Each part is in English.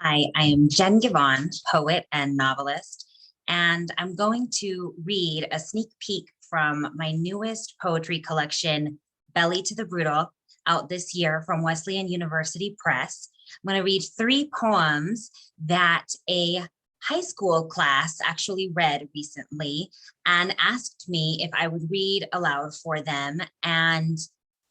Hi, I am Jenn Givhan, poet and novelist, and I'm going to read a sneak peek from my newest poetry collection, Belly to the Brutal, out this year from Wesleyan University Press. I'm going to read 3 poems that a high school class actually read recently and asked me if I would read aloud for them and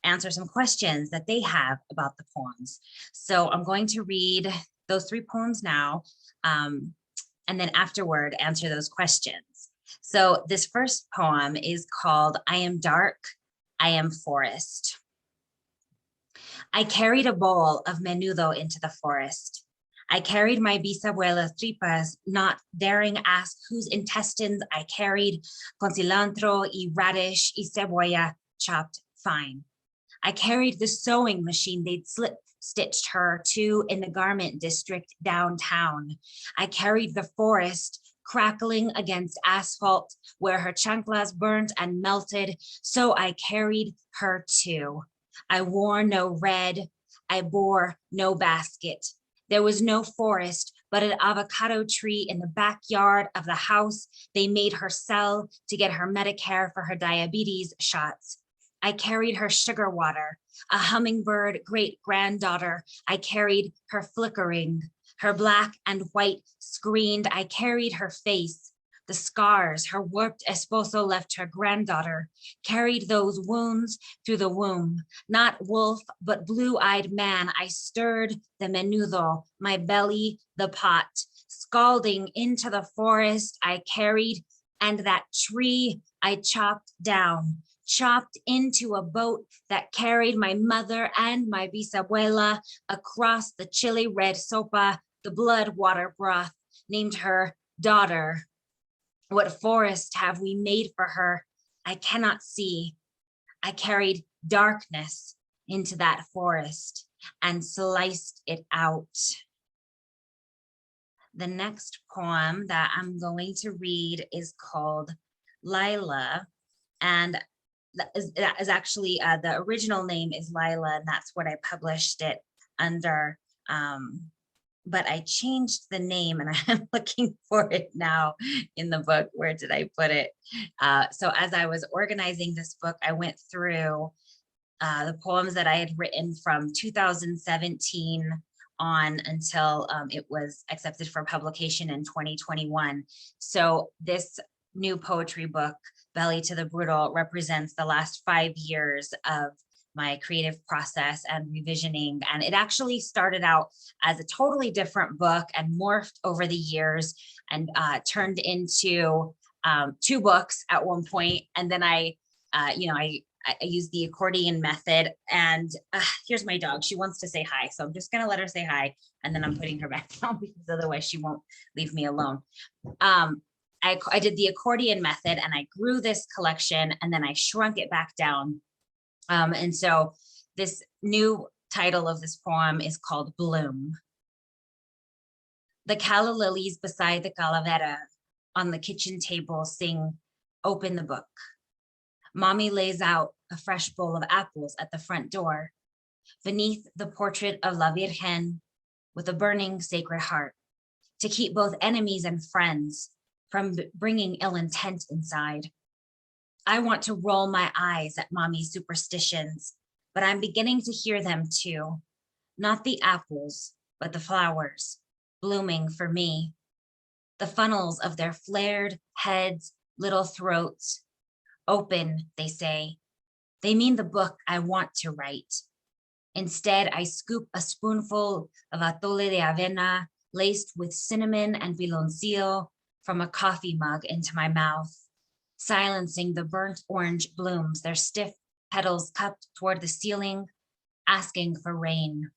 answer some questions that they have about the poems. So I'm going to read those 3 poems now, and then afterward answer those questions. So this first poem is called I Am Dark, I Am Forest. I carried a bowl of menudo into the forest. I carried my bisabuela's tripas, not daring ask whose intestines I carried, con cilantro y radish y cebolla chopped fine. I carried the sewing machine they'd stitched her to in the garment district downtown. I carried the forest crackling against asphalt where her chanclas burnt and melted, so I carried her too. I wore no red, I bore no basket. There was no forest, but an avocado tree in the backyard of the house they made her sell to get her Medicare for her diabetes shots. I carried her sugar water, a hummingbird great-granddaughter. I carried her flickering, her black and white screened. I carried her face, the scars her warped esposo left her granddaughter, carried those wounds through the womb. Not wolf, but blue-eyed man, I stirred the menudo, my belly the pot. Scalding into the forest I carried, and that tree I chopped down, chopped into a boat that carried my mother and my bisabuela across the chili red sopa, the blood water broth, named her daughter. What forest have we made for her? I cannot see. I carried darkness into that forest and sliced it out. The next poem that I'm going to read is called Lila, and that is actually, the original name is Lila, and that's what I published it under, but I changed the name and I'm looking for it now in the book. Where did I put it? So as I was organizing this book, I went through the poems that I had written from 2017 on until it was accepted for publication in 2021. So this new poetry book, Belly to the Brutal, represents the last 5 years of my creative process and revisioning. And it actually started out as a totally different book and morphed over the years and turned into 2 books at one point. And then I used the accordion method, and here's my dog. She wants to say hi. So I'm just gonna let her say hi, and then I'm putting her back down because otherwise she won't leave me alone. I did the accordion method and I grew this collection and then I shrunk it back down. And so this new title of this poem is called Bloom. The calla lilies beside the calavera on the kitchen table sing, open the book. Mommy lays out a fresh bowl of apples at the front door, beneath the portrait of La Virgen with a burning sacred heart, to keep both enemies and friends from bringing ill intent inside. I want to roll my eyes at mommy's superstitions, but I'm beginning to hear them too. Not the apples, but the flowers blooming for me. The funnels of their flared heads, little throats. Open, they say. They mean the book I want to write. Instead, I scoop a spoonful of atole de avena laced with cinnamon and piloncillo from a coffee mug into my mouth, silencing the burnt orange blooms, their stiff petals cupped toward the ceiling, asking for rain.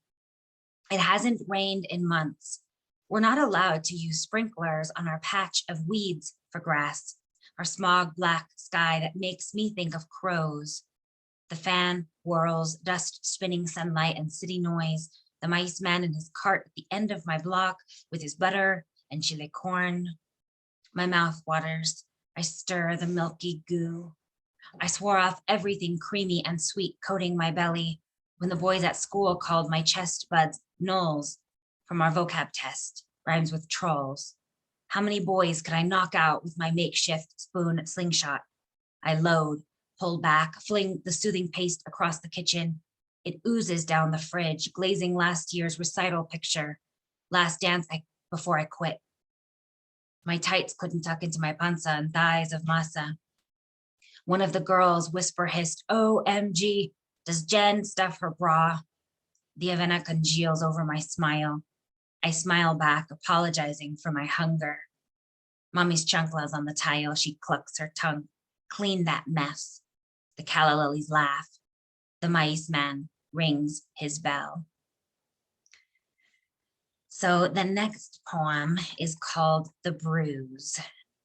It hasn't rained in months. We're not allowed to use sprinklers on our patch of weeds for grass, our smog black sky that makes me think of crows. The fan whirls, dust spinning sunlight and city noise, the mice man in his cart at the end of my block with his butter and chili corn. My mouth waters. I stir the milky goo. I swore off everything creamy and sweet coating my belly when the boys at school called my chest buds knolls from our vocab test, rhymes with trolls. How many boys could I knock out with my makeshift spoon slingshot? I load, pull back, fling the soothing paste across the kitchen. It oozes down the fridge, glazing last year's recital picture. Last dance before I quit. My tights couldn't tuck into my panza and thighs of masa. One of the girls whisper hissed, OMG, does Jen stuff her bra? The Avena congeals over my smile. I smile back, apologizing for my hunger. Mommy's chanclas on the tile, she clucks her tongue. Clean that mess. The calla lilies laugh. The mais man rings his bell. So the next poem is called The Bruise.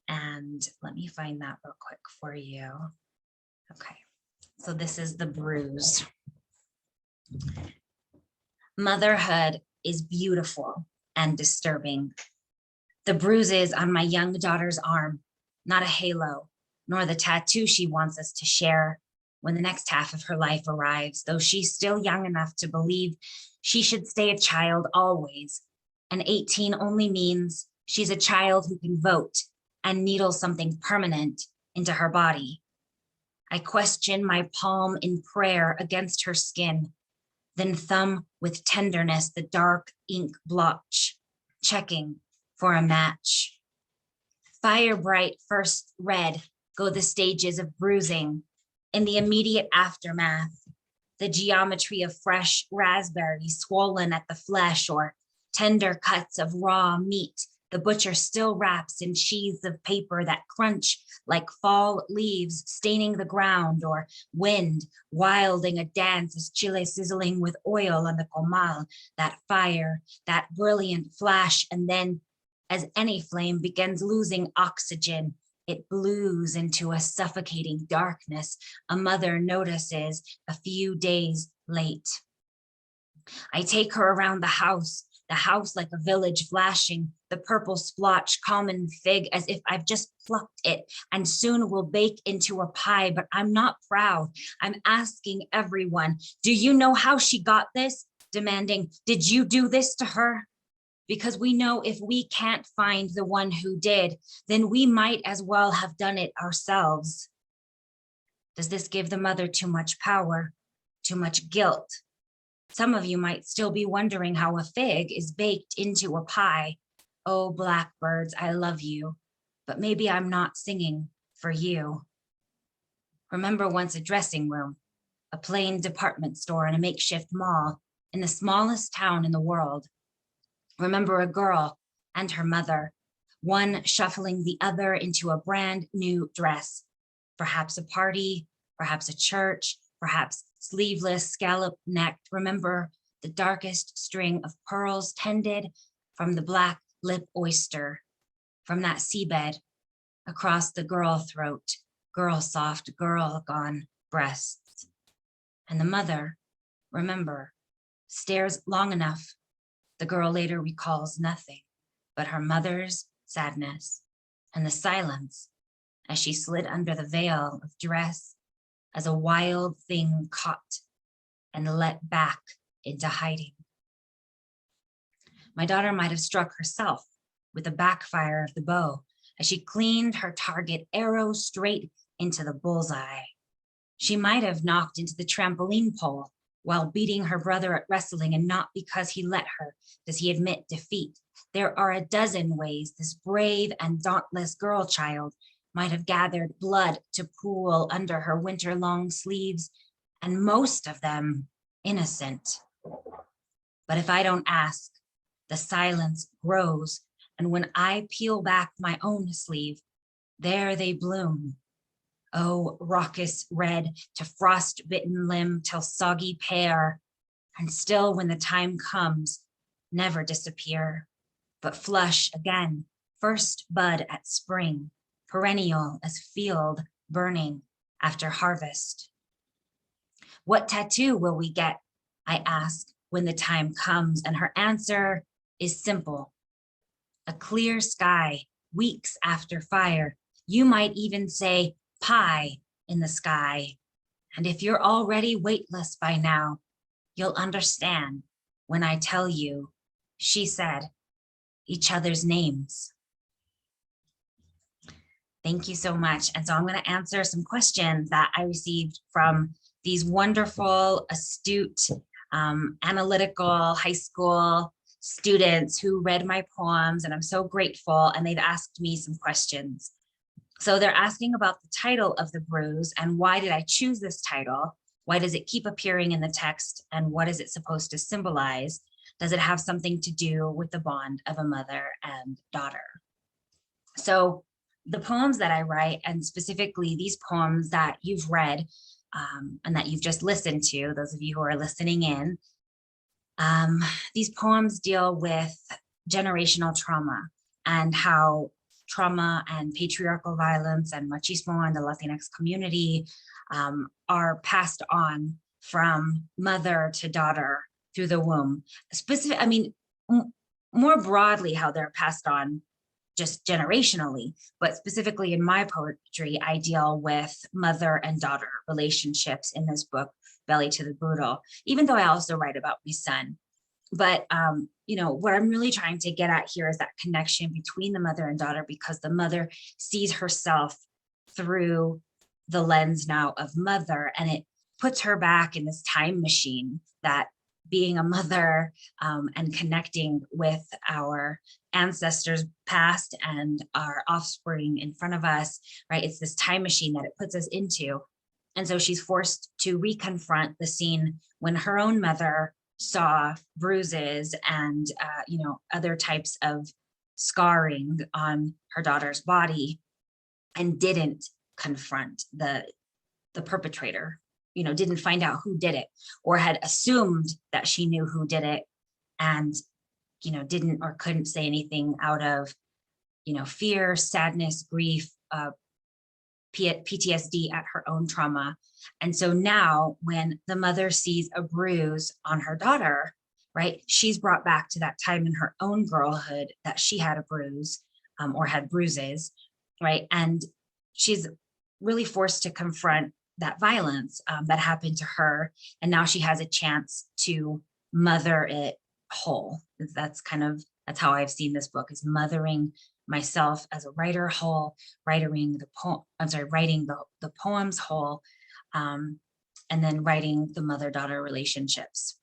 And let me find that real quick for you. Okay, so this is The Bruise. Motherhood is beautiful and disturbing. The bruises on my young daughter's arm, not a halo, nor the tattoo she wants us to share when the next half of her life arrives, though she's still young enough to believe she should stay a child always. And 18 only means she's a child who can vote and needle something permanent into her body. I question my palm in prayer against her skin, then thumb with tenderness the dark ink blotch, checking for a match. Fire bright first red go the stages of bruising. In the immediate aftermath, the geometry of fresh raspberries swollen at the flesh or tender cuts of raw meat the butcher still wraps in sheaths of paper that crunch like fall leaves staining the ground, or wind wilding a dance as chile sizzling with oil on the comal, that fire, that brilliant flash, and then as any flame begins losing oxygen, it blues into a suffocating darkness a mother notices a few days late. I take her around the house like a village flashing, the purple splotch, common fig, as if I've just plucked it and soon will bake into a pie, but I'm not proud. I'm asking everyone, do you know how she got this? Demanding, did you do this to her? Because we know if we can't find the one who did, then we might as well have done it ourselves. Does this give the mother too much power, too much guilt? Some of you might still be wondering how a fig is baked into a pie. Oh, blackbirds, I love you, but maybe I'm not singing for you. Remember once a dressing room, a plain department store and a makeshift mall in the smallest town in the world. Remember a girl and her mother, one shuffling the other into a brand new dress, perhaps a party, perhaps a church, perhaps sleeveless, scallop-necked. Remember the darkest string of pearls tended from the black lip oyster, from that seabed across the girl throat, girl soft, girl gone breasts. And the mother, remember, stares long enough. The girl later recalls nothing but her mother's sadness and the silence as she slid under the veil of dress as a wild thing caught and let back into hiding. My daughter might have struck herself with the backfire of the bow as she cleaned her target arrow straight into the bullseye. She might have knocked into the trampoline pole while beating her brother at wrestling, and not because he let her does he admit defeat. There are a dozen ways this brave and dauntless girl child might have gathered blood to pool under her winter-long sleeves, and most of them innocent. But if I don't ask, the silence grows, and when I peel back my own sleeve, there they bloom. Oh, raucous red to frost-bitten limb till soggy pear, and still when the time comes, never disappear, but flush again, first bud at spring, perennial as field burning after harvest. What tattoo will we get? I ask when the time comes, and her answer is simple. A clear sky, weeks after fire. You might even say pie in the sky. And if you're already weightless by now, you'll understand when I tell you she said, each other's names. Thank you so much. And so I'm going to answer some questions that I received from these wonderful, astute, analytical high school students who read my poems, and I'm so grateful. And they've asked me some questions. So they're asking about the title of the Bruise and why did I choose this title? Why does it keep appearing in the text? And what is it supposed to symbolize? Does it have something to do with the bond of a mother and daughter? So the poems that I write, and specifically these poems that you've read and that you've just listened to, those of you who are listening in, these poems deal with generational trauma and how trauma and patriarchal violence and machismo in the Latinx community are passed on from mother to daughter through the womb. More broadly, how they're passed on just generationally, but specifically in my poetry, I deal with mother and daughter relationships in this book, Belly to the Brutal, even though I also write about my son. But, what I'm really trying to get at here is that connection between the mother and daughter, because the mother sees herself through the lens now of mother, and it puts her back in this time machine that being a mother and connecting with our ancestors past and our offspring in front of us, right? It's this time machine that it puts us into. And so she's forced to reconfront the scene when her own mother saw bruises and, other types of scarring on her daughter's body and didn't confront the perpetrator, didn't find out who did it, or had assumed that she knew who did it and, didn't or couldn't say anything out of, fear, sadness, grief, PTSD at her own trauma. And so now when the mother sees a bruise on her daughter, right, she's brought back to that time in her own girlhood that she had a bruise or had bruises, right? And she's really forced to confront that violence that happened to her. And now she has a chance to mother it whole. That's how I've seen this book, is mothering myself as a writer whole, writing the poems whole, and then writing the mother-daughter relationships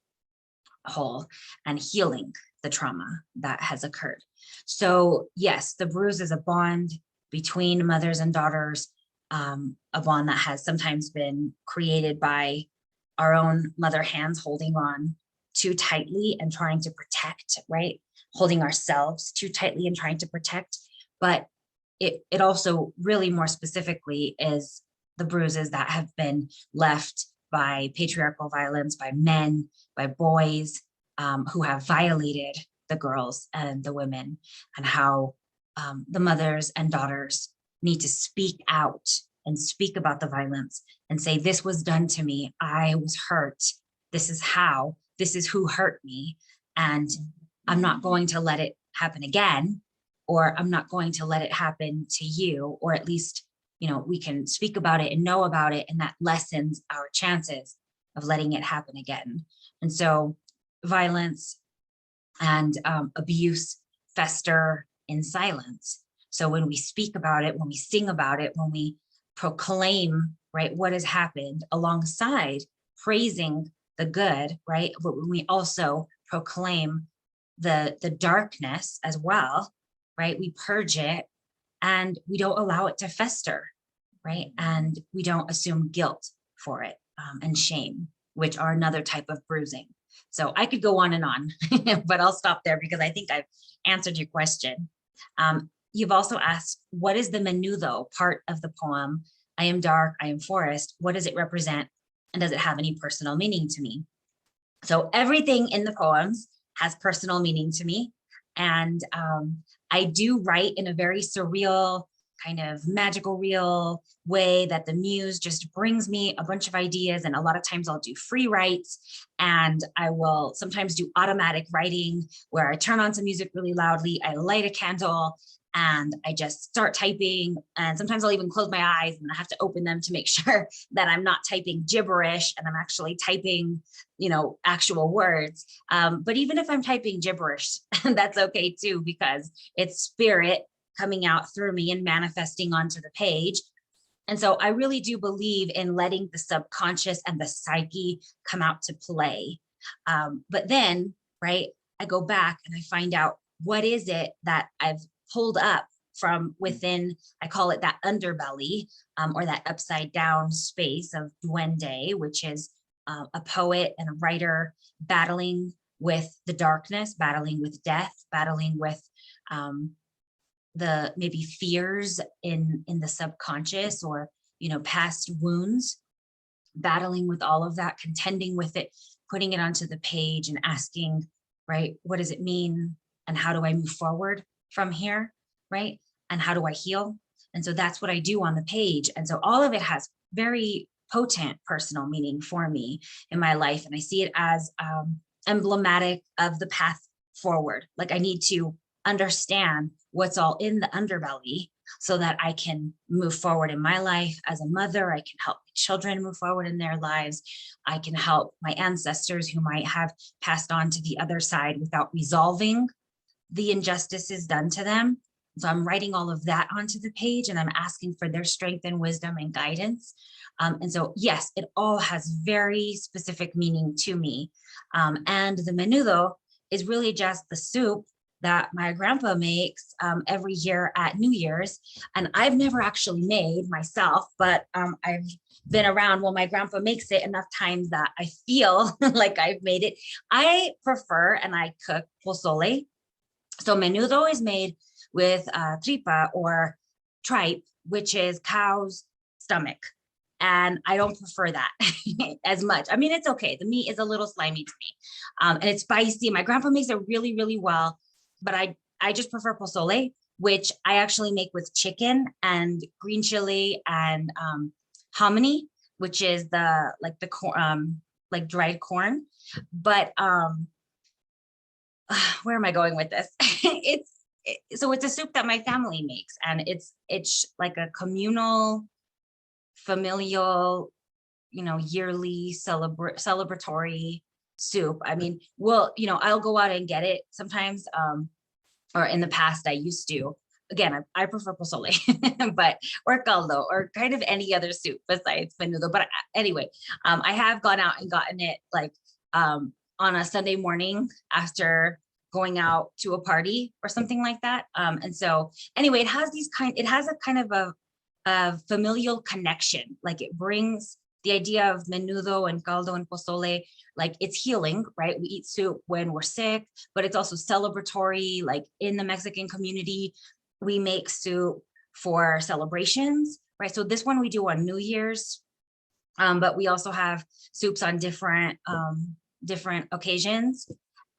whole and healing the trauma that has occurred. So yes, the Bruise is a bond between mothers and daughters, a bond that has sometimes been created by our own mother hands holding on too tightly and trying to protect, right? Holding ourselves too tightly and trying to protect. But it also really more specifically is the bruises that have been left by patriarchal violence, by men, by boys who have violated the girls and the women, and how the mothers and daughters need to speak out and speak about the violence and say, this was done to me, I was hurt, this is who hurt me, and I'm not going to let it happen again, or I'm not going to let it happen to you, or at least, we can speak about it and know about it, and that lessens our chances of letting it happen again. And so violence and abuse fester in silence. So when we speak about it, when we sing about it, when we proclaim, right, what has happened alongside praising the good, right, but when we also proclaim the darkness as well, right, we purge it and we don't allow it to fester, right, and we don't assume guilt for it and shame, which are another type of bruising. So I could go on and on, but I'll stop there because I think I've answered your question. You've also asked, what is the menudo part of the poem? I am dark, I am forest. What does it represent? And does it have any personal meaning to me? So everything in the poems has personal meaning to me. And I do write in a very surreal, kind of magical real way that the muse just brings me a bunch of ideas. And a lot of times I'll do free writes, and I will sometimes do automatic writing where I turn on some music really loudly, I light a candle, and I just start typing, and sometimes I'll even close my eyes and I have to open them to make sure that I'm not typing gibberish and I'm actually typing, actual words. But even if I'm typing gibberish, that's okay too, because it's spirit coming out through me and manifesting onto the page. And so I really do believe in letting the subconscious and the psyche come out to play. But then, right, I go back and I find out what is it that I've pulled up from within, I call it that underbelly, or that upside down space of duende, which is a poet and a writer battling with the darkness, battling with death, battling with the maybe fears in the subconscious, or past wounds, battling with all of that, contending with it, putting it onto the page and asking, right, what does it mean, and how do I move forward from here, right? And how do I heal? And so that's what I do on the page. And so all of it has very potent personal meaning for me in my life, and I see it as emblematic of the path forward. Like, I need to understand what's all in the underbelly so that I can move forward in my life as a mother. I can help my children move forward in their lives. I can help my ancestors who might have passed on to the other side without resolving the injustices done to them. So I'm writing all of that onto the page, and I'm asking for their strength and wisdom and guidance. And so, yes, it all has very specific meaning to me. And the menudo is really just the soup that my grandpa makes every year at New Year's. And I've never actually made myself, but I've been around when my grandpa makes it enough times that I feel like I've made it. I prefer, and I cook pozole. So menudo is made with tripa, or tripe, which is cow's stomach. And I don't prefer that as much. I mean, it's okay. The meat is a little slimy to me, and it's spicy. My grandpa makes it really, really well, but I just prefer pozole, which I actually make with chicken and green chili and hominy, which is the dried corn. But where am I going with this? So it's a soup that my family makes, and it's like a communal, familial, yearly celebratory soup. I mean, well, I'll go out and get it sometimes, or in the past I used to. Again, I prefer pozole, but or caldo, or kind of any other soup besides menudo. But anyway, I have gone out and gotten it on a Sunday morning after going out to a party or something like that. And so anyway, it has a kind of a familial connection. Like, it brings the idea of menudo and caldo and pozole, like, it's healing, right? We eat soup when we're sick, but it's also celebratory. Like, in the Mexican community, we make soup for celebrations, right? So this one we do on New Year's, but we also have soups on different occasions.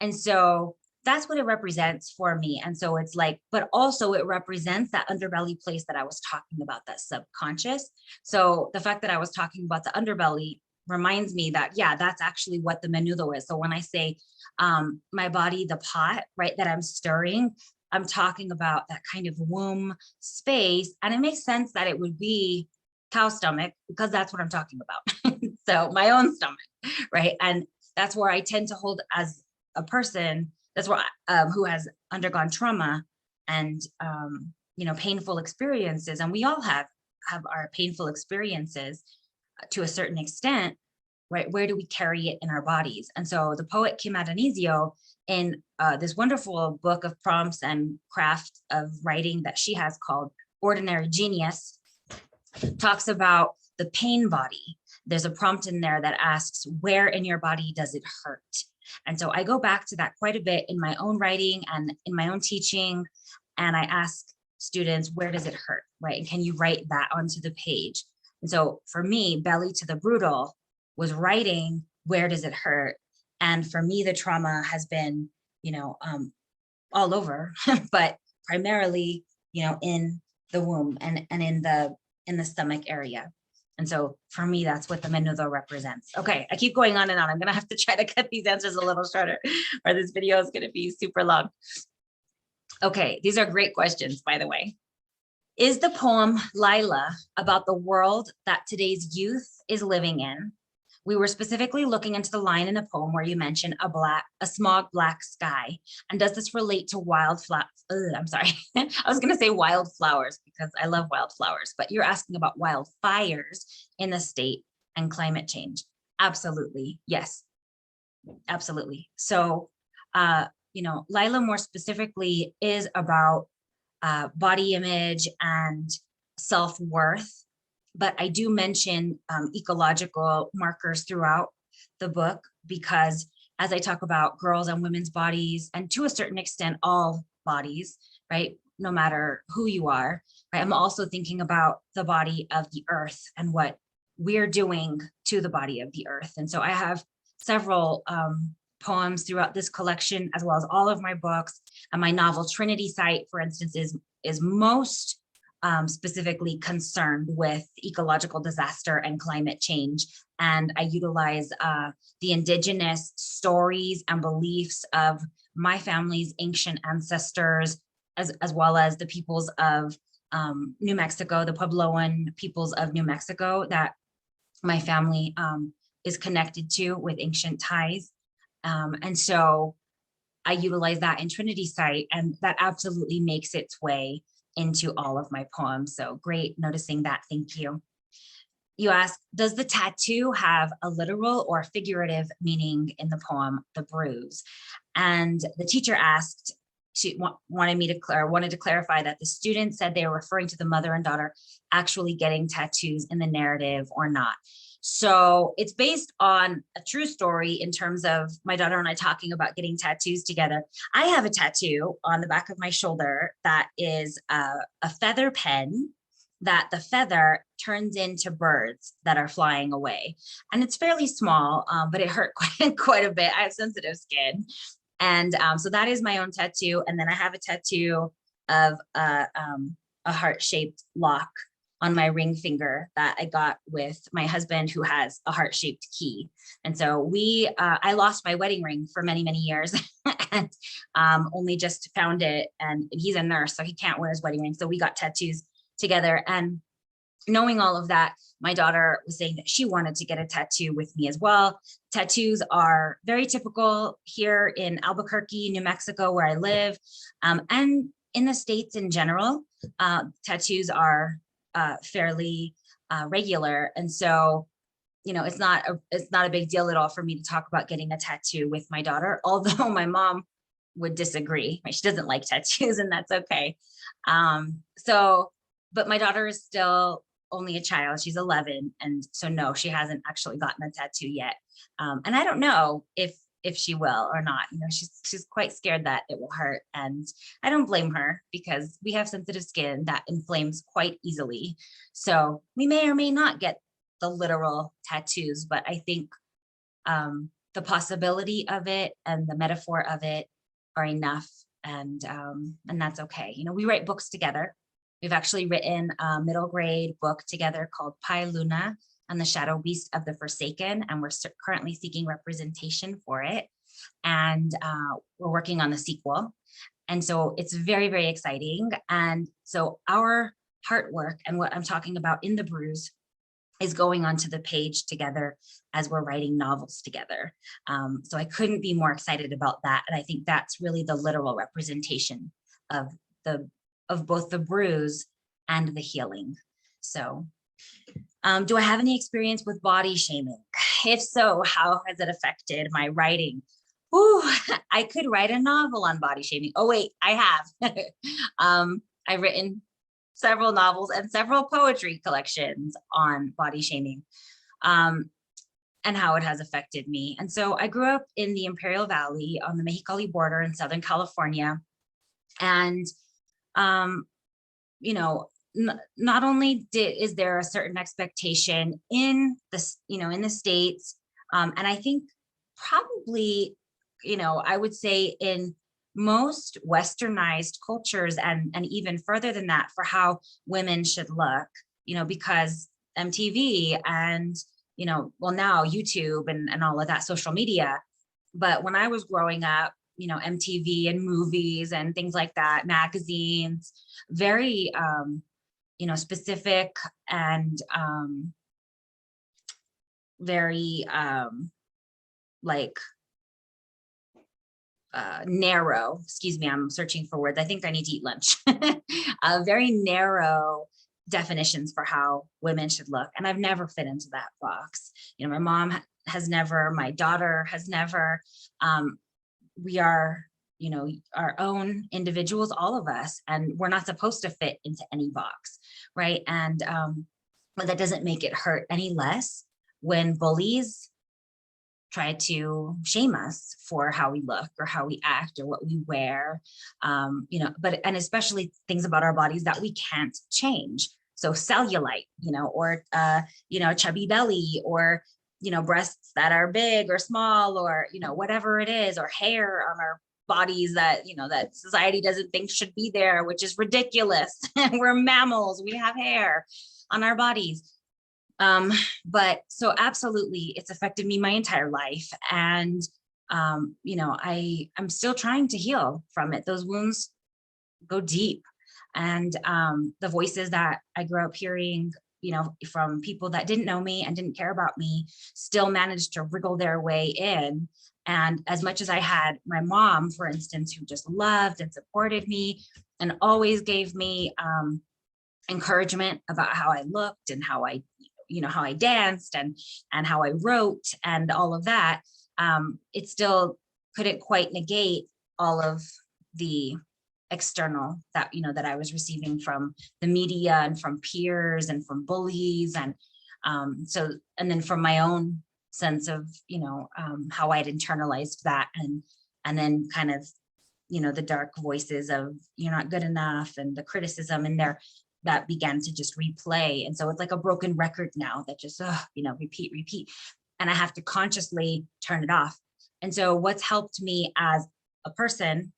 And so that's what it represents for me. And so it's like, but also it represents that underbelly place that I was talking about, that subconscious. So the fact that I was talking about the underbelly reminds me that, yeah, that's actually what the menudo is. So when I say my body, the pot, right, that I'm stirring, I'm talking about that kind of womb space. And it makes sense that it would be cow stomach, because that's what I'm talking about. So my own stomach, right? And that's where I tend to hold as a person. That's where who has undergone trauma and painful experiences, and we all have our painful experiences to a certain extent, right? Where do we carry it in our bodies? And so the poet Kim Adonisio, in this wonderful book of prompts and craft of writing that she has called Ordinary Genius, talks about the pain body. There's a prompt in there that asks, where in your body does it hurt? And so I go back to that quite a bit in my own writing and in my own teaching. And I ask students, where does it hurt, right? And can you write that onto the page? And so for me, Belly to the Brutal was writing, where does it hurt? And for me, the trauma has been, all over, but primarily, in the womb and in the stomach area. And so for me, that's what the menudo represents. Okay, I keep going on and on. I'm gonna have to try to cut these answers a little shorter, or this video is gonna be super long. Okay, these are great questions, by the way. Is the poem Lila about the world that today's youth is living in? We were specifically looking into the line in the poem where you mention a smog black sky. And does this relate to wildflowers? I'm sorry, I was gonna say wildflowers because I love wildflowers, but you're asking about wildfires in the state and climate change. Absolutely, yes, absolutely. So, Lila more specifically is about body image and self-worth, but I do mention ecological markers throughout the book because as I talk about girls and women's bodies, and to a certain extent, all bodies, right? No matter who you are, right? I'm also thinking about the body of the earth and what we're doing to the body of the earth. And so I have several poems throughout this collection, as well as all of my books. And my novel Trinity Site, for instance, is most specifically concerned with ecological disaster and climate change. And I utilize the indigenous stories and beliefs of my family's ancient ancestors, as well as the peoples of New Mexico, the Puebloan peoples of New Mexico that my family is connected to with ancient ties. And so I utilize that in Trinity Site, and that absolutely makes its way into all of my poems. So great noticing that, thank you. You ask, does the tattoo have a literal or figurative meaning in the poem, The Bruise? And the teacher asked, wanted to clarify that the student said they were referring to the mother and daughter actually getting tattoos in the narrative or not. So it's based on a true story in terms of my daughter and I talking about getting tattoos together. I have a tattoo on the back of my shoulder that is a feather pen that the feather turns into birds that are flying away. And it's fairly small, but it hurt quite a bit. I have sensitive skin. And so that is my own tattoo. And then I have a tattoo of a heart-shaped lock on my ring finger that I got with my husband, who has a heart-shaped key. And so I lost my wedding ring for many, many years and only just found it. And he's a nurse, so he can't wear his wedding ring. So we got tattoos together. And knowing all of that, my daughter was saying that she wanted to get a tattoo with me as well. Tattoos are very typical here in Albuquerque, New Mexico, where I live, and in the States in general. Tattoos are fairly regular. And so, it's not a big deal at all for me to talk about getting a tattoo with my daughter, although my mom would disagree. She doesn't like tattoos, and that's okay. But my daughter is still only a child. She's 11. And so no, she hasn't actually gotten a tattoo yet. And I don't know if she will or not. She's quite scared that it will hurt. And I don't blame her because we have sensitive skin that inflames quite easily. So we may or may not get the literal tattoos, but I think the possibility of it and the metaphor of it are enough. And that's okay. We write books together. We've actually written a middle grade book together called Pi Luna and the Shadow Beast of the Forsaken, and we're currently seeking representation for it. And we're working on the sequel. And so it's very, very exciting. And so our heart work and what I'm talking about in The Bruise is going onto the page together as we're writing novels together. So I couldn't be more excited about that. And I think that's really the literal representation of both the bruise and the healing. So do I have any experience with body shaming? If so, how has it affected my writing? Ooh, I could write a novel on body shaming. Oh wait, I have. I've written several novels and several poetry collections on body shaming and how it has affected me. And so I grew up in the Imperial Valley on the Mexicali border in Southern California. And not only is there a certain expectation in the States, and I think probably, I would say in most westernized cultures and even further than that for how women should look, because MTV and, now YouTube and all of that social media. But when I was growing up, MTV and movies and things like that, magazines, very, specific and very like narrow, excuse me, I'm searching for words. I think I need to eat lunch. Very narrow definitions for how women should look. And I've never fit into that box. My mom has never, my daughter has never. We are, our own individuals, all of us, and we're not supposed to fit into any box, right? And but that doesn't make it hurt any less when bullies try to shame us for how we look or how we act or what we wear, and especially things about our bodies that we can't change. So cellulite, or, chubby belly, or, breasts that are big or small, or, whatever it is, or hair on our bodies that, that society doesn't think should be there, which is ridiculous. We're mammals, we have hair on our bodies. But so absolutely, it's affected me my entire life. And, I'm still trying to heal from it. Those wounds go deep. And the voices that I grew up hearing, from people that didn't know me and didn't care about me, still managed to wriggle their way in. And as much as I had my mom, for instance, who just loved and supported me and always gave me encouragement about how I looked and how I danced and how I wrote and all of that, it still couldn't quite negate all of the external that, that I was receiving from the media and from peers and from bullies. And and then from my own sense of, how I'd internalized that, and then kind of, the dark voices of you're not good enough and the criticism in there that began to just replay. And so it's like a broken record now that just, repeat. And I have to consciously turn it off. And so what's helped me as a person,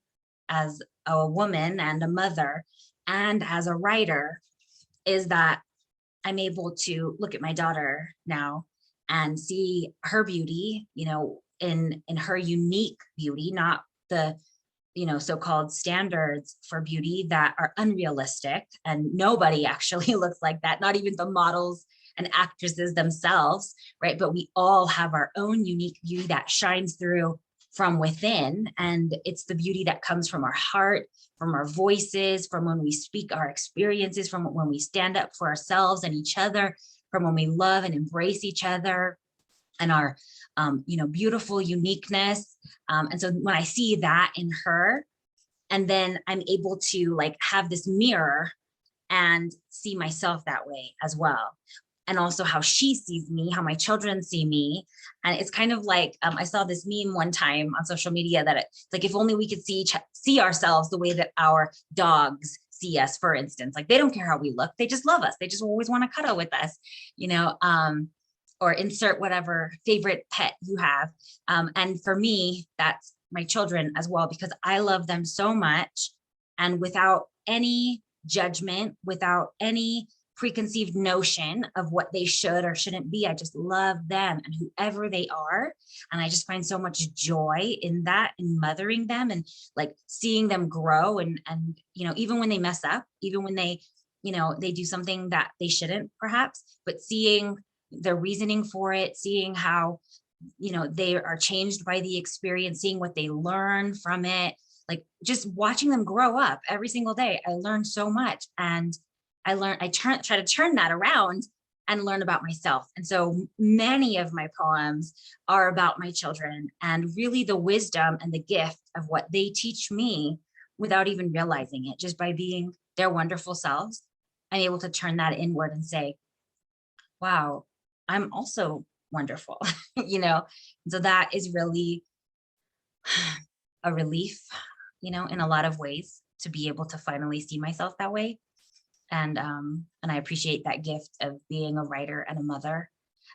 as a woman and a mother, and as a writer, is that I'm able to look at my daughter now and see her beauty, in her unique beauty, not the so-called standards for beauty that are unrealistic, and nobody actually looks like that, not even the models and actresses themselves, right? But we all have our own unique beauty that shines through from within, and it's the beauty that comes from our heart, from our voices, from when we speak our experiences, from when we stand up for ourselves and each other, from when we love and embrace each other and our beautiful uniqueness. And so when I see that in her, and then I'm able to have this mirror and see myself that way as well. And also how she sees me, how my children see me. And it's kind of like, I saw this meme one time on social media that it's like, if only we could see ourselves the way that our dogs see us, for instance. Like, they don't care how we look, they just love us. They just always want to cuddle with us, or insert whatever favorite pet you have. And for me, that's my children as well, because I love them so much. And without any judgment, without any preconceived notion of what they should or shouldn't be, I just love them and whoever they are. And I just find so much joy in that, in mothering them and seeing them grow. And even when they mess up, even when they do something that they shouldn't perhaps, but seeing the reasoning for it, seeing how, they are changed by the experience, seeing what they learn from it, just watching them grow up every single day. I learn so much, and I try to turn that around and learn about myself. And so many of my poems are about my children and really the wisdom and the gift of what they teach me without even realizing it, just by being their wonderful selves. I'm able to turn that inward and say, wow, I'm also wonderful, So that is really a relief, in a lot of ways, to be able to finally see myself that way. And I appreciate that gift of being a writer and a mother.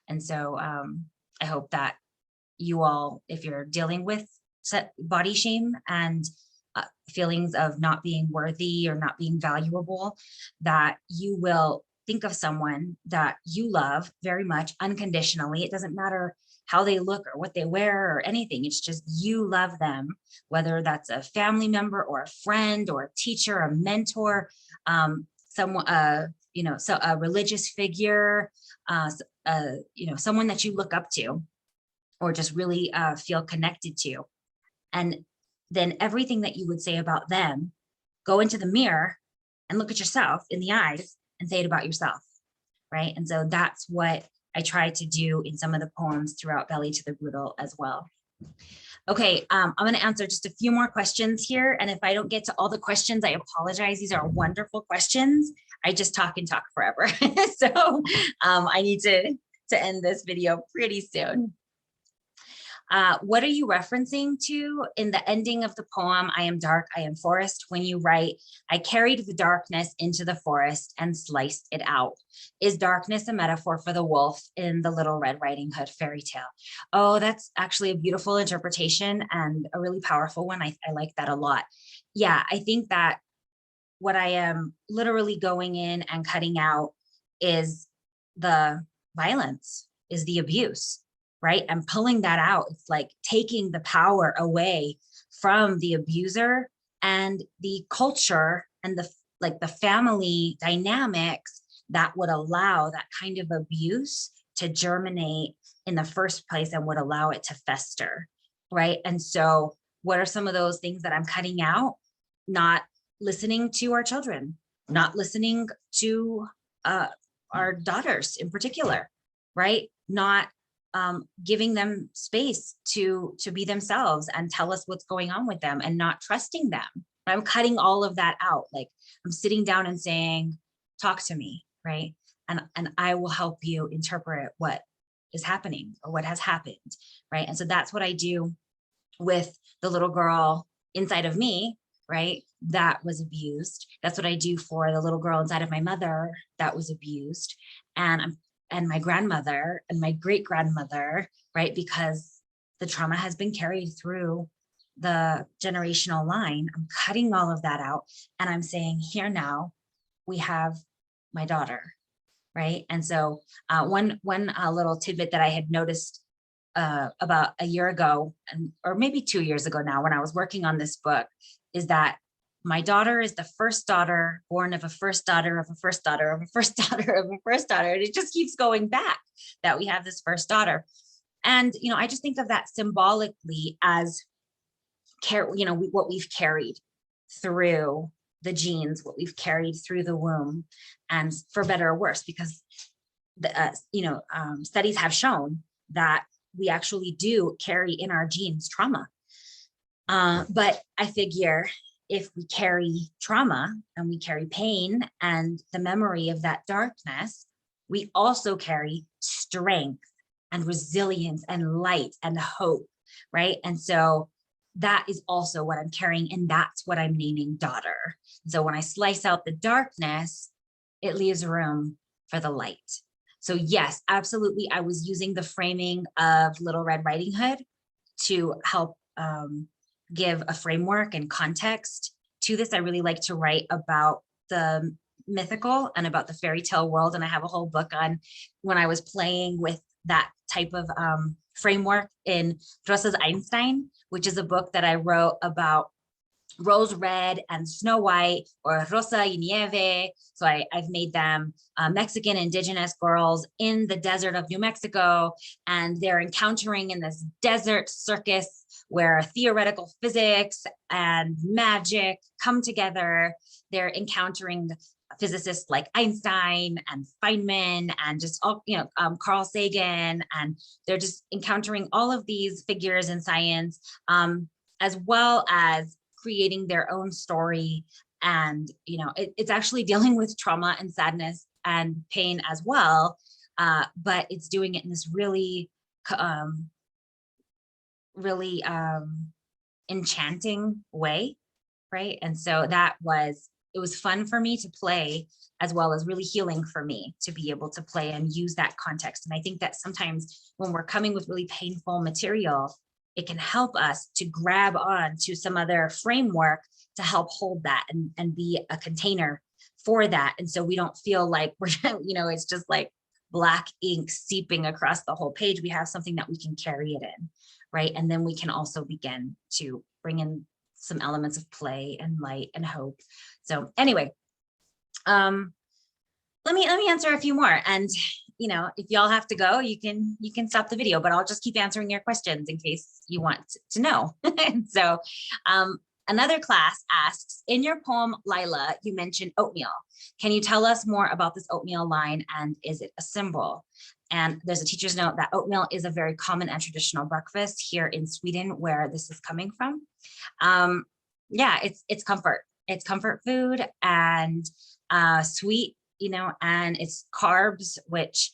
And so I hope that you all, if you're dealing with body shame and feelings of not being worthy or not being valuable, that you will think of someone that you love very much unconditionally. It doesn't matter how they look or what they wear or anything. It's just you love them, whether that's a family member or a friend or a teacher, a mentor, someone, so a religious figure, someone that you look up to or just really feel connected to. And then everything that you would say about them, go into the mirror and look at yourself in the eyes and say it about yourself, right? And so that's what I try to do in some of the poems throughout Belly to the Brutal as well. Okay, I'm going to answer just a few more questions here. And if I don't get to all the questions, I apologize. These are wonderful questions. I just talk and talk forever. So I need to end this video pretty soon. What are you referencing to in the ending of the poem, I am dark, I am forest, when you write, I carried the darkness into the forest and sliced it out? Is darkness a metaphor for the wolf in the Little Red Riding Hood fairy tale? Oh, that's actually a beautiful interpretation and a really powerful one. I like that a lot. Yeah, I think that what I am literally going in and cutting out is the violence, is the abuse, right? I'm pulling that out. It's like taking the power away from the abuser and the culture and the family dynamics that would allow that kind of abuse to germinate in the first place and would allow it to fester, right? And so what are some of those things that I'm cutting out? Not listening to our children, not listening to our daughters in particular, right? Not giving them space to be themselves and tell us what's going on with them and not trusting them. I'm cutting all of that out. Like I'm sitting down and saying, talk to me, right? And I will help you interpret what is happening or what has happened, right? And so that's what I do with the little girl inside of me, right? That was abused. That's what I do for the little girl inside of my mother that was abused. And my grandmother and my great grandmother, right? Because the trauma has been carried through the generational line. I'm cutting all of that out and I'm saying, here now, we have my daughter, right? And so one little tidbit that I had noticed about a year ago, or maybe 2 years ago now, when I was working on this book, is that my daughter is the first daughter born of a first daughter of a first daughter of a first daughter of a first daughter. And it just keeps going back that we have this first daughter. And, I just think of that symbolically as what we've carried through the genes, what we've carried through the womb, and for better or worse, because studies have shown that we actually do carry in our genes trauma. But I figure if we carry trauma and we carry pain and the memory of that darkness, we also carry strength and resilience and light and hope, right? And so that is also what I'm carrying, and that's what I'm naming daughter. So when I slice out the darkness, it leaves room for the light. So yes, absolutely, I was using the framing of Little Red Riding Hood to help give a framework and context to this. I really like to write about the mythical and about the fairy tale world. And I have a whole book on when I was playing with that type of framework in Rosa's Einstein, which is a book that I wrote about Rose Red and Snow White, or Rosa y Nieve. So I've made them Mexican indigenous girls in the desert of New Mexico, and they're encountering in this desert circus where theoretical physics and magic come together. They're encountering physicists like Einstein and Feynman and just all, Carl Sagan, and they're just encountering all of these figures in science, as well as creating their own story. And, it's actually dealing with trauma and sadness and pain as well. But it's doing it in this really, really enchanting way, right? And so it was fun for me to play, as well as really healing for me to be able to play and use that context. And I think that sometimes when we're coming with really painful material, it can help us to grab on to some other framework to help hold that and be a container for that. And so we don't feel like we're, it's just like black ink seeping across the whole page. We have something that we can carry it in, right? And then we can also begin to bring in some elements of play and light and hope. So anyway, let me answer a few more. And if y'all have to go, you can stop the video, but I'll just keep answering your questions in case you want to know. And so another class asks, in your poem, Lila, you mentioned oatmeal. Can you tell us more about this oatmeal line, and is it a symbol? And there's a teacher's note that oatmeal is a very common and traditional breakfast here in Sweden, where this is coming from. Yeah, it's comfort. It's comfort food and sweet, and it's carbs, which,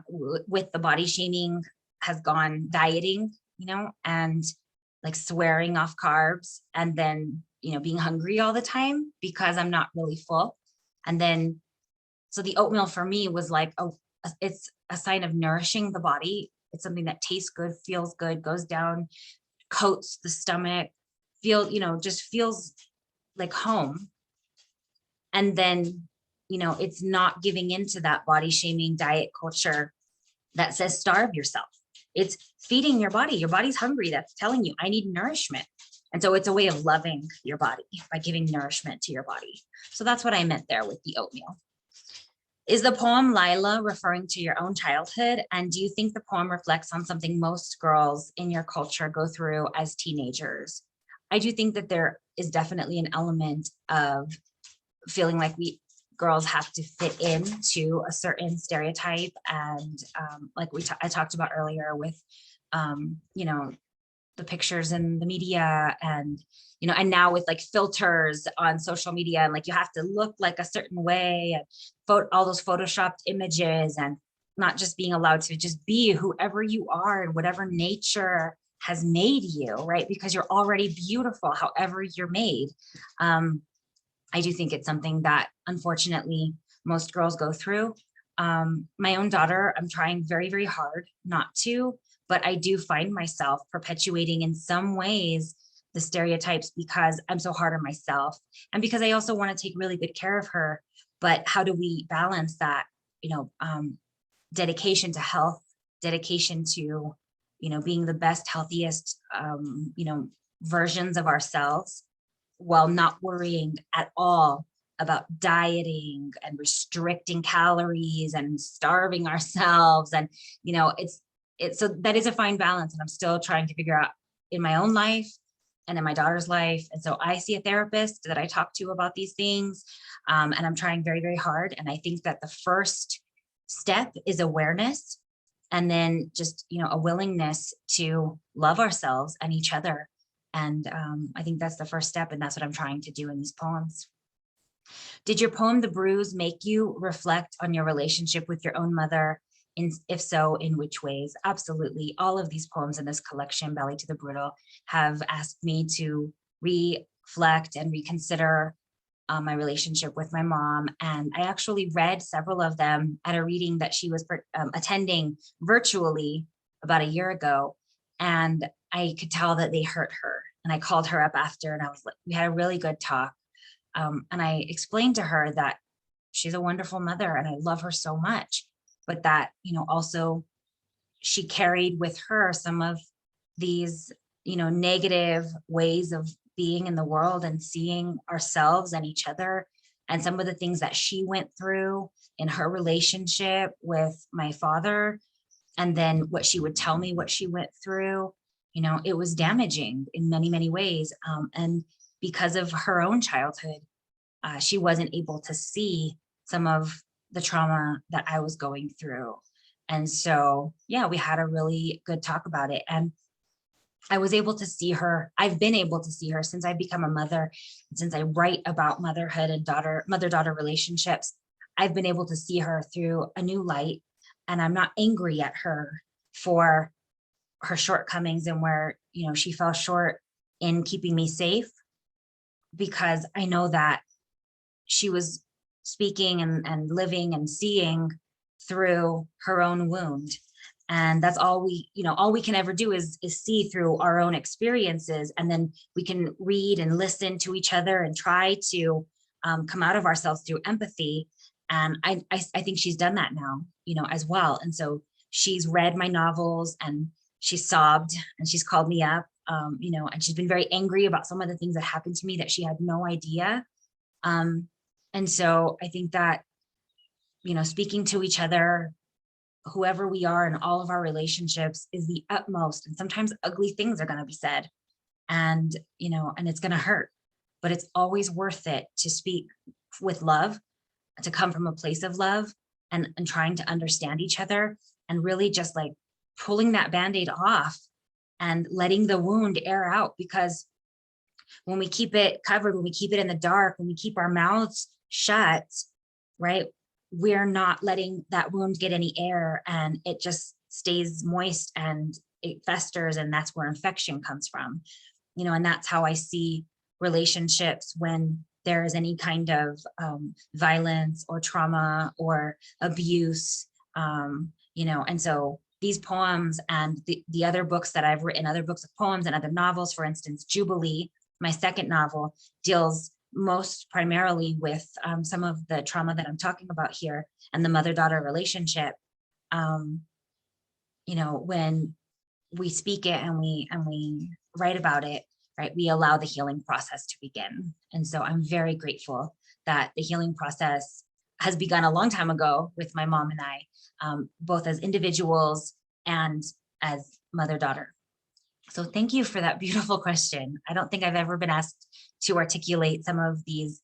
with the body shaming has gone dieting, and like swearing off carbs, and then, being hungry all the time because I'm not really full. And then, so the oatmeal for me was like, it's a sign of nourishing the body. It's something that tastes good, feels good, goes down, coats the stomach, just feels like home. And then, it's not giving into that body shaming diet culture that says starve yourself. It's feeding your body. Your body's hungry. That's telling you, I need nourishment. And so it's a way of loving your body by giving nourishment to your body. So that's what I meant there with the oatmeal. Is the poem Lila referring to your own childhood? And do you think the poem reflects on something most girls in your culture go through as teenagers? I do think that there is definitely an element of feeling like girls have to fit into a certain stereotype. And like I talked about earlier with, the pictures in the media, and, and now with like filters on social media, and like you have to look like a certain way, and all those photoshopped images, and not just being allowed to just be whoever you are and whatever nature has made you, right? Because you're already beautiful, however you're made. I do think it's something that unfortunately most girls go through. My own daughter, I'm trying very, very hard not to, but I do find myself perpetuating in some ways the stereotypes because I'm so hard on myself, and because I also want to take really good care of her. But how do we balance that, dedication to health, dedication to, being the best, healthiest, versions of ourselves, while not worrying at all about dieting and restricting calories and starving ourselves. And, so that is a fine balance. And I'm still trying to figure out in my own life and in my daughter's life. And so I see a therapist that I talk to about these things. And I'm trying very, very hard. And I think that the first step is awareness, and then just, a willingness to love ourselves and each other. And I think that's the first step, and that's what I'm trying to do in these poems. Did your poem, The Bruise, make you reflect on your relationship with your own mother? If so, in which ways? Absolutely. All of these poems in this collection, Belly to the Brutal, have asked me to reflect and reconsider my relationship with my mom. And I actually read several of them at a reading that she was attending virtually about a year ago. And I could tell that they hurt her. And I called her up after, and I was like, we had a really good talk. And I explained to her that she's a wonderful mother and I love her so much, but that, also she carried with her some of these, negative ways of being in the world and seeing ourselves and each other, and some of the things that she went through in her relationship with my father. And then what she would tell me, what she went through, it was damaging in many, many ways. And because of her own childhood, she wasn't able to see some of the trauma that I was going through. And so, yeah, we had a really good talk about it. And I was able to see her. I've been able to see her since I've become a mother, since I write about motherhood and mother-daughter relationships. I've been able to see her through a new light. And I'm not angry at her for her shortcomings and where, she fell short in keeping me safe, because I know that she was speaking and living and seeing through her own wound. And that's all we can ever do is see through our own experiences. And then we can read and listen to each other and try to come out of ourselves through empathy. And I think she's done that now, as well. And so she's read my novels and she sobbed and she's called me up, and she's been very angry about some of the things that happened to me that she had no idea. And so I think that, speaking to each other, whoever we are in all of our relationships, is the utmost. And sometimes ugly things are going to be said, and, and it's going to hurt, but it's always worth it to speak with love, to come from a place of love, and trying to understand each other, and really just like pulling that Band-Aid off and letting the wound air out. Because when we keep it covered, when we keep it in the dark, when we keep our mouths shut, right, we're not letting that wound get any air, and it just stays moist and it festers, and that's where infection comes from. And that's how I see relationships when there is any kind of violence or trauma or abuse, and so these poems and the other books that I've written, other books of poems and other novels, for instance, Jubilee, my second novel, deals most primarily with some of the trauma that I'm talking about here, and the mother-daughter relationship. When we speak it and we write about it, right, we allow the healing process to begin. And so I'm very grateful that the healing process has begun a long time ago with my mom and I, both as individuals and as mother-daughter. So thank you for that beautiful question. I don't think I've ever been asked to articulate some of these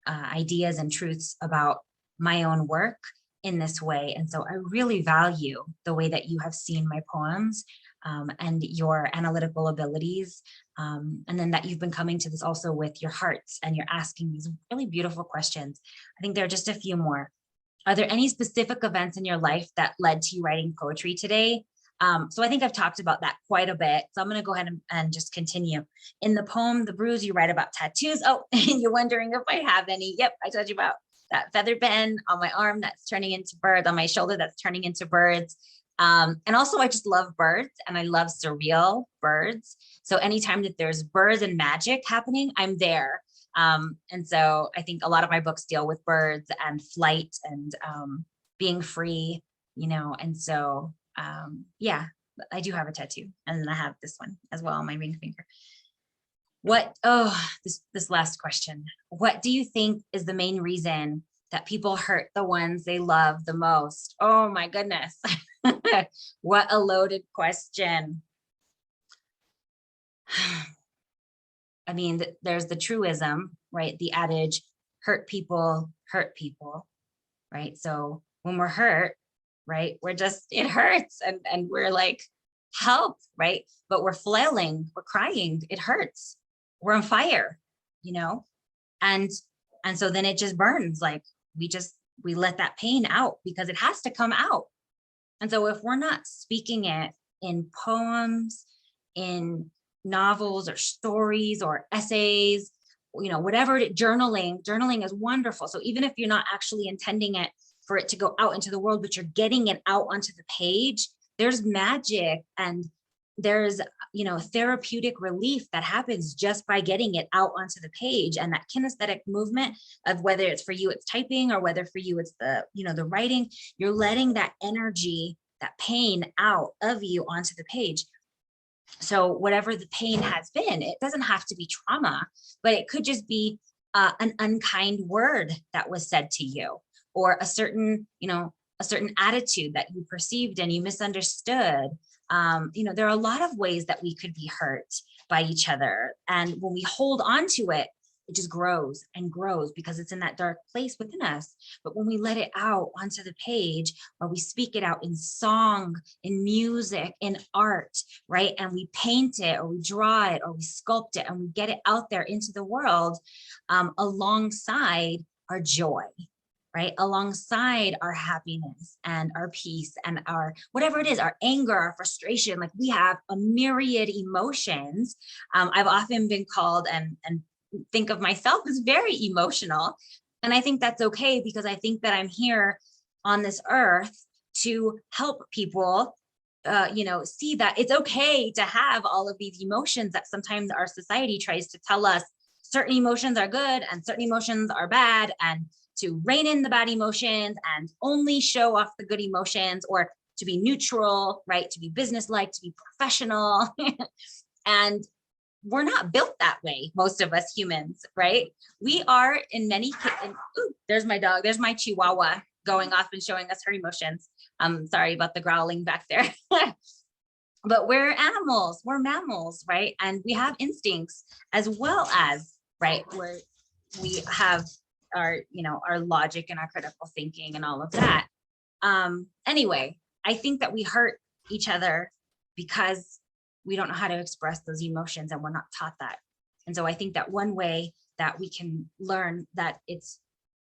ideas and truths about my own work in this way. And so I really value the way that you have seen my poems, and your analytical abilities, and then that you've been coming to this also with your hearts, and you're asking these really beautiful questions. I think there are just a few more. Are there any specific events in your life that led to you writing poetry today? So I think I've talked about that quite a bit. So I'm going to go ahead and just continue. In the poem, The Bruise, you write about tattoos. Oh, and you're wondering if I have any. Yep, I told you about that feather pen on my arm that's turning into birds, on my shoulder that's turning into birds. And also I just love birds, and I love surreal birds. So anytime that there's birds and magic happening, I'm there. And so I think a lot of my books deal with birds and flight and being free, and so yeah, I do have a tattoo, and then I have this one as well on my ring finger. This last question. What do you think is the main reason that people hurt the ones they love the most? Oh my goodness. What a loaded question. I mean, there's the truism, right? The adage, hurt people, right? So when we're hurt, right, it hurts, and we're like, help, right? But we're flailing, we're crying, it hurts. We're on fire, and so then it just burns. Like we let that pain out because it has to come out. And so if we're not speaking it in poems, in novels or stories or essays, whatever journaling is wonderful. So even if you're not actually intending it for it to go out into the world, but you're getting it out onto the page, there's magic and there's, therapeutic relief that happens just by getting it out onto the page. And that kinesthetic movement of whether it's for you, it's typing, or whether for you, it's the writing, you're letting that energy, that pain out of you onto the page. So whatever the pain has been, it doesn't have to be trauma, but it could just be an unkind word that was said to you, or a certain attitude that you perceived and you misunderstood. There are a lot of ways that we could be hurt by each other. And when we hold on to it, it just grows and grows because it's in that dark place within us. But when we let it out onto the page, or we speak it out in song, in music, in art, right? And we paint it, or we draw it, or we sculpt it, and we get it out there into the world, alongside our joy, right? Alongside our happiness and our peace and our, whatever it is, our anger, our frustration, like we have a myriad emotions. I've often been called and think of myself as very emotional. And I think that's okay, because I think that I'm here on this earth to help people, see that it's okay to have all of these emotions that sometimes our society tries to tell us certain emotions are good and certain emotions are bad. And to rein in the bad emotions and only show off the good emotions, or to be neutral, right? To be businesslike, to be professional. And we're not built that way, most of us humans, right? We are in many, ooh, there's my dog, there's my Chihuahua going off and showing us her emotions. I'm sorry about the growling back there. But we're animals, we're mammals, right? And we have instincts as well as, right, where we have our, our logic and our critical thinking and all of that. Anyway, I think that we hurt each other because we don't know how to express those emotions, and we're not taught that. And so I think that one way that we can learn that it's,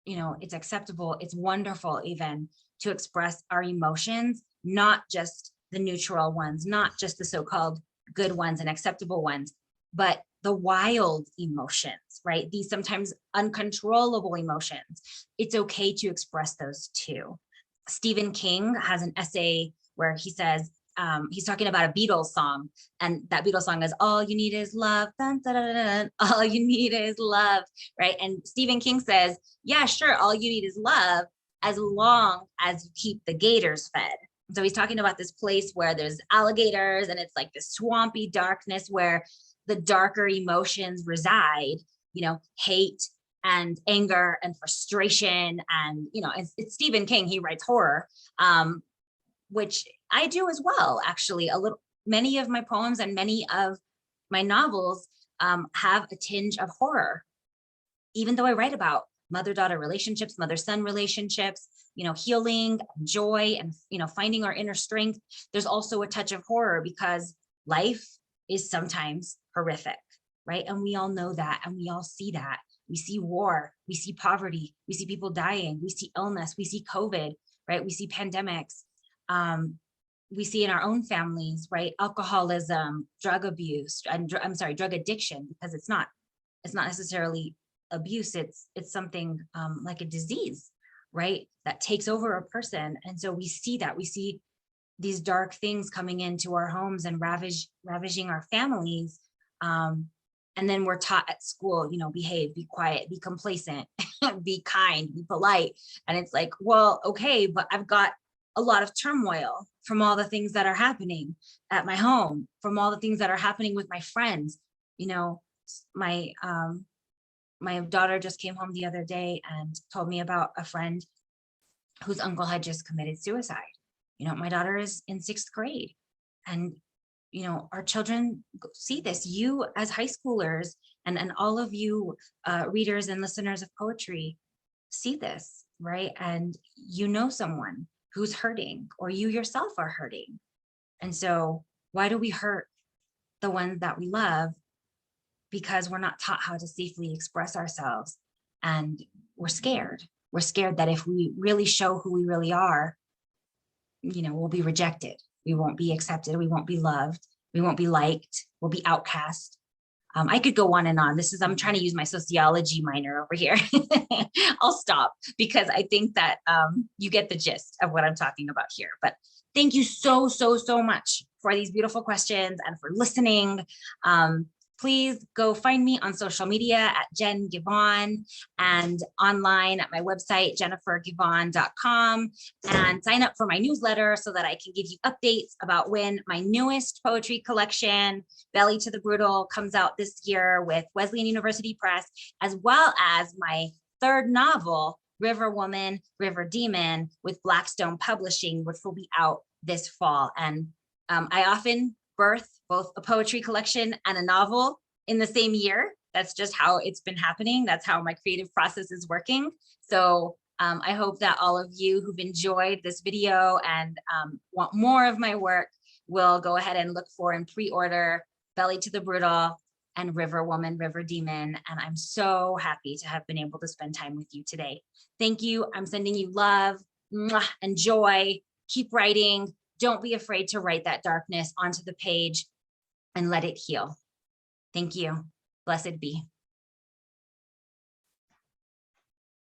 it's acceptable, it's wonderful even to express our emotions, not just the neutral ones, not just the so-called good ones and acceptable ones, but the wild emotions, right? These sometimes uncontrollable emotions. It's okay to express those too. Stephen King has an essay where he says, he's talking about a Beatles song, and that Beatles song is "All You Need Is Love," dun, dun, dun, dun, all you need is love, right? And Stephen King says, yeah, sure, all you need is love, as long as you keep the gators fed. So he's talking about this place where there's alligators, and it's like this swampy darkness where the darker emotions reside, hate and anger and frustration. And, it's Stephen King, he writes horror, which I do as well, actually. Many of my poems and many of my novels have a tinge of horror, even though I write about mother-daughter relationships, mother-son relationships, healing, joy, and, finding our inner strength. There's also a touch of horror because life is sometimes horrific, right? And we all know that, and we all see that. We see war, we see poverty, we see people dying, we see illness, we see COVID, right? We see pandemics. We see in our own families, right? Alcoholism, drug abuse, and drug addiction, because it's not necessarily abuse. It's something like a disease, right? That takes over a person. And so we see that, we see these dark things coming into our homes and ravaging our families. And then we're taught at school, behave, be quiet, be complacent, be kind, be polite. And it's like, well, okay, but I've got a lot of turmoil from all the things that are happening at my home, from all the things that are happening with my friends. My daughter just came home the other day and told me about a friend whose uncle had just committed suicide. My daughter is in 6th grade, and our children see this. You as high schoolers and all of you readers and listeners of poetry see this, right? And someone who's hurting, or you yourself are hurting. And so why do we hurt the ones that we love? Because we're not taught how to safely express ourselves, and we're scared. We're scared that if we really show who we really are, we'll be rejected. We won't be accepted. We won't be loved. We won't be liked. We'll be outcast. I could go on and on. I'm trying to use my sociology minor over here. I'll stop because I think that you get the gist of what I'm talking about here. But thank you so, so, so much for these beautiful questions and for listening. Please go find me on social media at Jenn Givhan, and online at my website, jennifergivhan.com, and sign up for my newsletter so that I can give you updates about when my newest poetry collection, Belly to the Brutal, comes out this year with Wesleyan University Press, as well as my 3rd novel, River Woman, River Demon, with Blackstone Publishing, which will be out this fall. And I often birth both a poetry collection and a novel in the same year. That's just how it's been happening. That's how my creative process is working. So I hope that all of you who've enjoyed this video and want more of my work will go ahead and look for and pre-order Belly to the Brutal and River Woman, River Demon. And I'm so happy to have been able to spend time with you today. Thank you. I'm sending you love and joy. Keep writing. Don't be afraid to write that darkness onto the page and let it heal. Thank you. Blessed be.